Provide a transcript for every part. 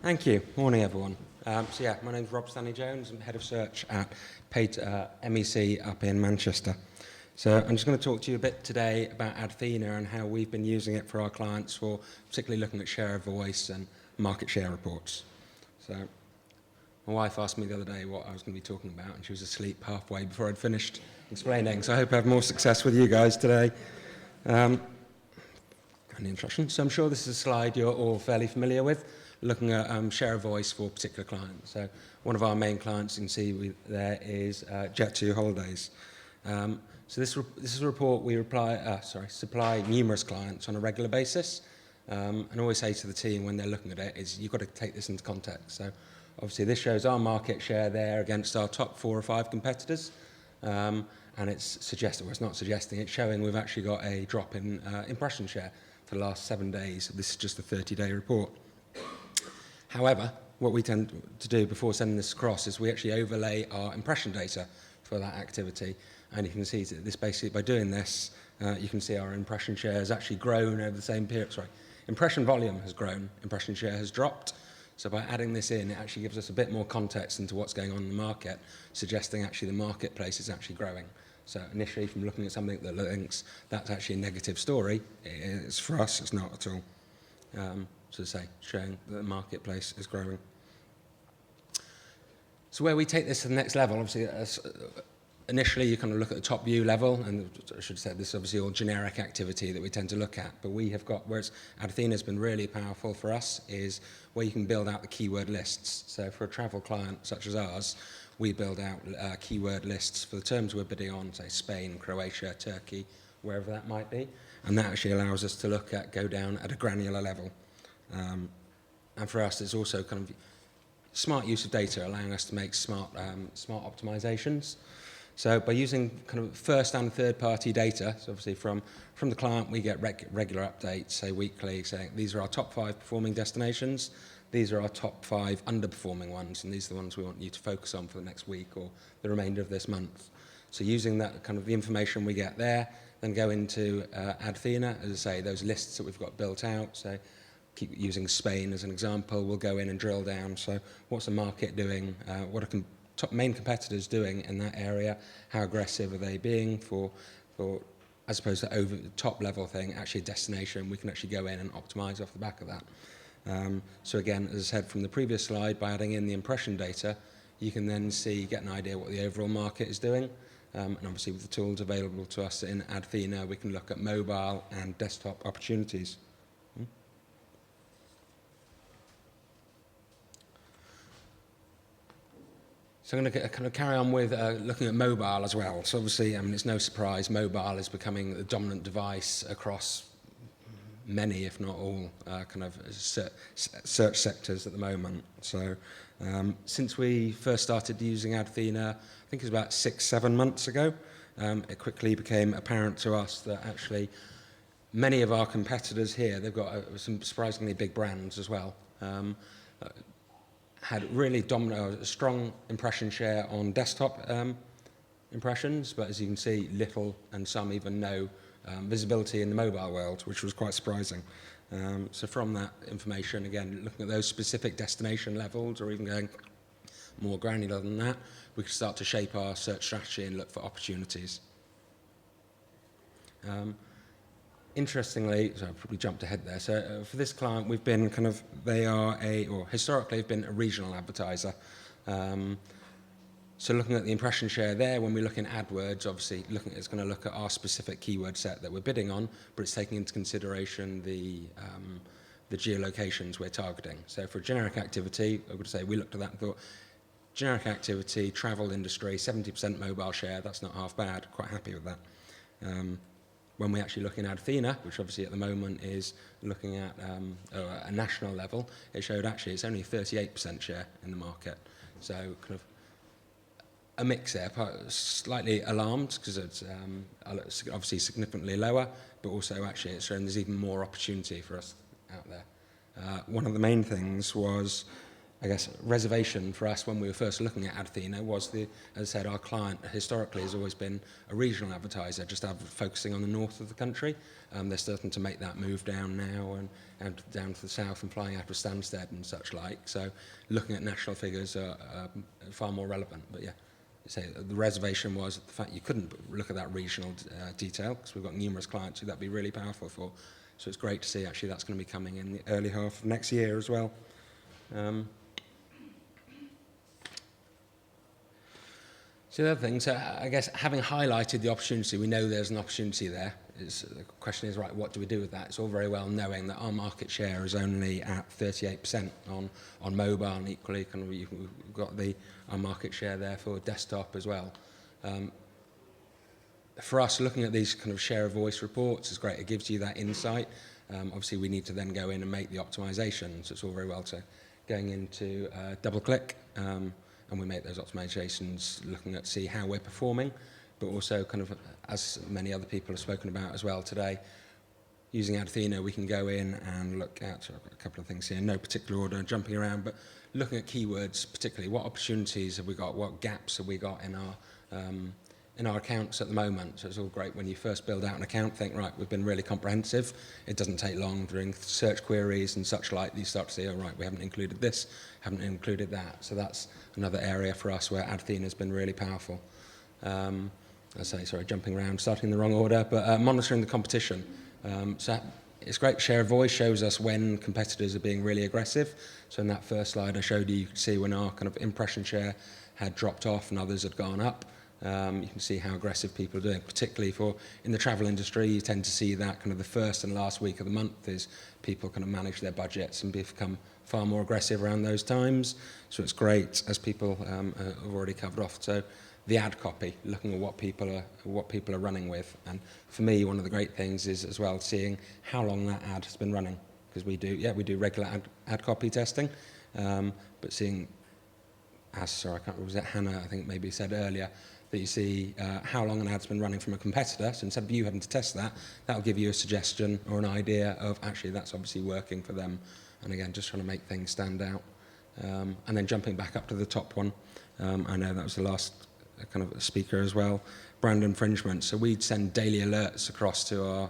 Thank you. Morning, everyone. My name's Rob Stanley Jones. I'm Head of Search at MEC up in Manchester. So I'm just going to talk to you a bit today about Adthena and how we've been using it for our clients for particularly looking at share of voice and market share reports. So my wife asked me the other day what I was going to be talking about, and she was asleep halfway before I'd finished explaining. So I hope I have more success with you guys today. An introduction. So I'm sure this is a slide you're all fairly familiar with, looking at share of voice for particular clients. So one of our main clients you can see there is Jet2 Holidays. So this is a report we supply numerous clients on a regular basis, and always say to the team when they're looking at it is you've got to take this into context. So obviously this shows our market share there against our top 4 or 5 competitors, and it's not suggesting, it's showing we've actually got a drop in impression share for the last 7 days. This is just a 30-day report. However, what we tend to do before sending this across is we actually overlay our impression data for that activity. And you can see that this basically, by doing this, you can see our impression share has actually grown over the same period. Impression volume has grown, impression share has dropped. So by adding this in, it actually gives us a bit more context into what's going on in the market, suggesting actually the marketplace is actually growing. So initially, from looking at something that thinks that's actually a negative story, it's, for us, it's not at all. So to say, showing that the marketplace is growing. So where we take this to the next level, obviously, initially you kind of look at the top view level, and I should say this is obviously all generic activity that we tend to look at, but we have got, whereas Adthena has been really powerful for us, is where you can build out the keyword lists. So for a travel client such as ours, we build out keyword lists for the terms we're bidding on, say Spain, Croatia, Turkey, wherever that might be, and that actually allows us to go down at a granular level. And for us, it's also kind of smart use of data, allowing us to make smart optimizations. So by using kind of first and third party data, so obviously from the client we get regular updates, say weekly, saying these are our top 5 performing destinations, these are our top 5 underperforming ones, and these are the ones we want you to focus on for the next week or the remainder of this month. So using that kind of the information we get there, then go into Adthena, as I say, those lists that we've got built out. So keep using Spain as an example, we'll go in and drill down. So what's the market doing? What are top main competitors doing in that area? How aggressive are they being for as opposed to over the top level thing, actually a destination, we can actually go in and optimize off the back of that. So again, as I said from the previous slide, by adding in the impression data, you can then get an idea what the overall market is doing. And obviously with the tools available to us in Adthena, we can look at mobile and desktop opportunities. So I'm going to kind of carry on with looking at mobile as well. So obviously, I mean, it's no surprise, mobile is becoming the dominant device across many, if not all, kind of search sectors at the moment. So since we first started using Adthena, I think it was about 6-7 months ago, it quickly became apparent to us that actually many of our competitors here, they've got some surprisingly big brands as well. Had really strong impression share on desktop impressions, but as you can see, little and some even no visibility in the mobile world, which was quite surprising. So from that information, again, looking at those specific destination levels, or even going more granular than that, we could start to shape our search strategy and look for opportunities. Interestingly, so I probably jumped ahead there. So for this client, we've been historically have been a regional advertiser. So looking at the impression share there, when we look in AdWords, obviously it's going to look at our specific keyword set that we're bidding on, but it's taking into consideration the geolocations we're targeting. So for generic activity, I would say we looked at that and thought, generic activity, travel industry, 70% mobile share, that's not half bad, quite happy with that. When we actually look in Adthena, which obviously at the moment is looking at a national level, it showed actually it's only 38% share in the market. So kind of a mix there, slightly alarmed because it's obviously significantly lower, but also actually it's showing there's even more opportunity for us out there. One of the main things was I guess, reservation for us when we were first looking at Adthena was as I said, our client historically has always been a regional advertiser, just focusing on the north of the country. They're starting to make that move down now and down to the south and flying out of Stansted and such like. So looking at national figures are far more relevant. But yeah, say the reservation was the fact you couldn't look at that regional detail, because we've got numerous clients who that'd be really powerful for. So it's great to see actually that's going to be coming in the early half of next year as well. So the other thing, so I guess having highlighted the opportunity, we know there's an opportunity there. The question is, right, what do we do with that? It's all very well knowing that our market share is only at 38% on mobile, and equally kind of we've got our market share there for desktop as well. For us, looking at these kind of share of voice reports is great. It gives you that insight. Obviously, we need to then go in and make the optimization. So it's all very well to going into double click. And we make those optimizations looking at see how we're performing, but also kind of, as many other people have spoken about as well today, using Adthena, we can go in and look at, so I've got a couple of things here, no particular order, jumping around, but looking at keywords, particularly what opportunities have we got, what gaps have we got in our accounts at the moment. So it's all great when you first build out an account, think, right, we've been really comprehensive. It doesn't take long during search queries and such like, you start to see, oh, right, we haven't included this, haven't included that. So that's another area for us where Adthena has been really powerful. I say, sorry, jumping around, starting in the wrong order, but monitoring the competition. So it's great. Share of voice shows us when competitors are being really aggressive. So in that first slide I showed you, you could see when our kind of impression share had dropped off and others had gone up. You can see how aggressive people are doing, particularly in the travel industry. You tend to see that kind of the first and last week of the month is people kind of manage their budgets and become far more aggressive around those times. So it's great, as people have already covered off. So the ad copy, looking at what people are running with. And for me, one of the great things is as well seeing how long that ad has been running, because we do regular ad copy testing, but seeing, I can't remember, was it Hannah, I think maybe said earlier, that you see how long an ad's been running from a competitor. So instead of you having to test that, that'll give you a suggestion or an idea of actually that's obviously working for them. And again, just trying to make things stand out. And then jumping back up to the top one, I know that was the last kind of speaker as well, brand infringement. So we'd send daily alerts across to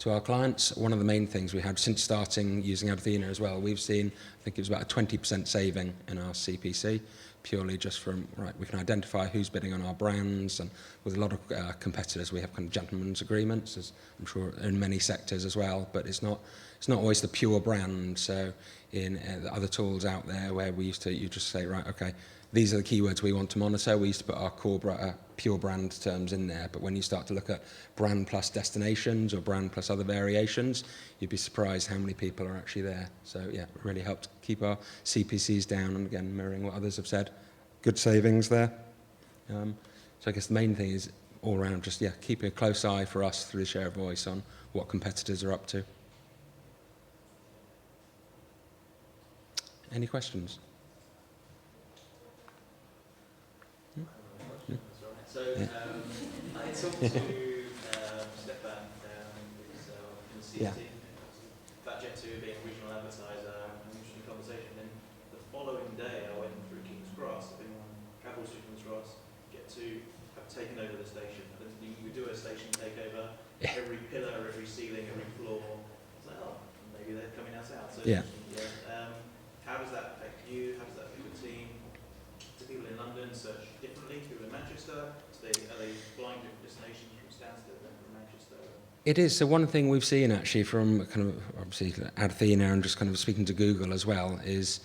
our clients. One of the main things we had since starting using Adthena as well, we've seen, I think it was about a 20% saving in our CPC, purely just from, right, we can identify who's bidding on our brands, and with a lot of competitors we have kind of gentlemen's agreements, as I'm sure in many sectors as well, but it's not always the pure brand. So in the other tools out there where you just say, right, okay, these are the keywords we want to monitor. We used to put our core pure brand terms in there, but when you start to look at brand plus destinations or brand plus other variations, you'd be surprised how many people are actually there. So yeah, it really helped keep our CPCs down, and again, mirroring what others have said, good savings there. So I guess the main thing is all around just, yeah, keeping a close eye for us through the share of voice on what competitors are up to. Any questions? So I talked to Stefan, who's in the CT, Yeah. about Jet2 being a regional advertiser, an interesting conversation. Then the following day I went through King's Cross, I've been on travels to King's Cross, Jet2 have taken over the station. You do a station takeover, every pillar, every ceiling, every floor. It's like, oh, maybe they're coming us out. So Yeah. How does that affect you? How does that affect the team? Do people in London search differently? People in Manchester? Are they flying different destinations from Stansted than from Manchester? It is. So one thing we've seen actually from kind of obviously Adthena and just kind of speaking to Google as well is,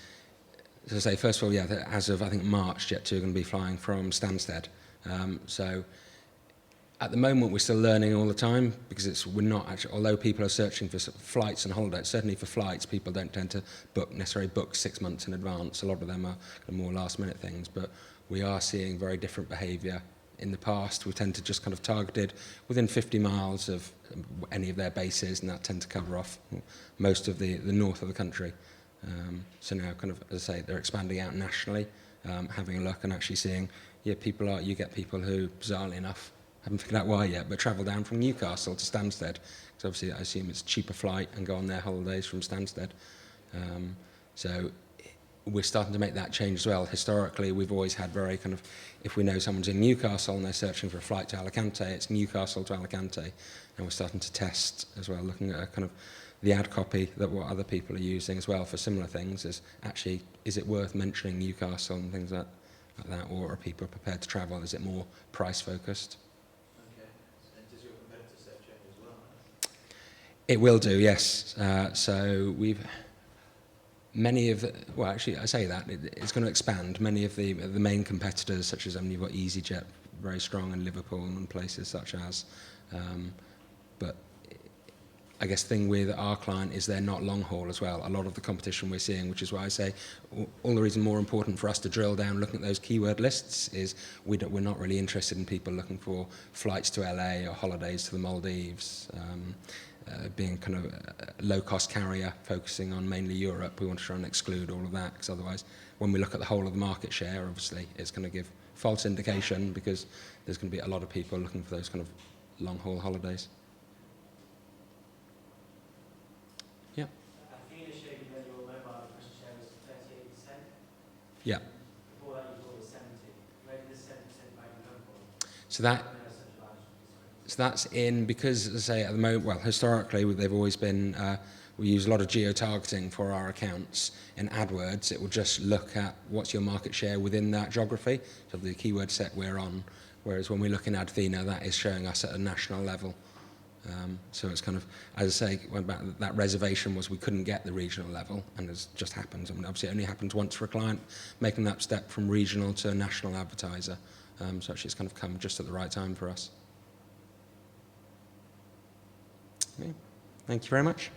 as I say, first of all, yeah, as of I think March, Jet2 are going to be flying from Stansted. So at the moment we're still learning all the time, because we're not actually, although people are searching for flights and holidays, certainly for flights, people don't tend to necessarily book 6 months in advance. A lot of them are kind of more last minute things, but we are seeing very different behaviour. In the past, we tend to just kind of targeted within 50 miles of any of their bases, and that tend to cover off most of the north of the country. So now, kind of, as I say, they're expanding out nationally, having a look and actually seeing, yeah, you get people who, bizarrely enough, haven't figured out why yet, but travel down from Newcastle to Stansted. So obviously, I assume it's a cheaper flight and go on their holidays from Stansted. So we're starting to make that change as well. Historically, we've always had very kind of, if we know someone's in Newcastle and they're searching for a flight to Alicante, it's Newcastle to Alicante. And we're starting to test as well, looking at a kind of the ad copy that what other people are using as well for similar things is actually, is it worth mentioning Newcastle and things like that, or are people prepared to travel? Is it more price focused? Okay. And does your competitor set change as well? It will do, yes. So we've many of the, well, actually, I say that it's going to expand. Many of the main competitors, such as you've got EasyJet, very strong in Liverpool and places such as. But I guess the thing with our client is they're not long haul as well. A lot of the competition we're seeing, which is why I say all the reason more important for us to drill down, looking at those keyword lists, is we're not really interested in people looking for flights to LA or holidays to the Maldives. Being kind of a low-cost carrier, focusing on mainly Europe, we want to try and exclude all of that, because otherwise, when we look at the whole of the market share, obviously, it's going to give false indication, because there's going to be a lot of people looking for those kind of long-haul holidays. Yeah. Adthena showed you that your mobile impression share was 38%. Yeah. Before that, you thought it was 70. Where did this 70% value come from? So that's in, because, as I say, at the moment, well, historically, they've always been, we use a lot of geo-targeting for our accounts. In AdWords, it will just look at what's your market share within that geography, so the keyword set we're on, whereas when we look in Adthena, that is showing us at a national level. So it's kind of, as I say, that reservation was we couldn't get the regional level, and it just happens. I mean, obviously, it only happens once for a client, making that step from regional to a national advertiser. So actually, it's kind of come just at the right time for us. Yeah. Thank you very much.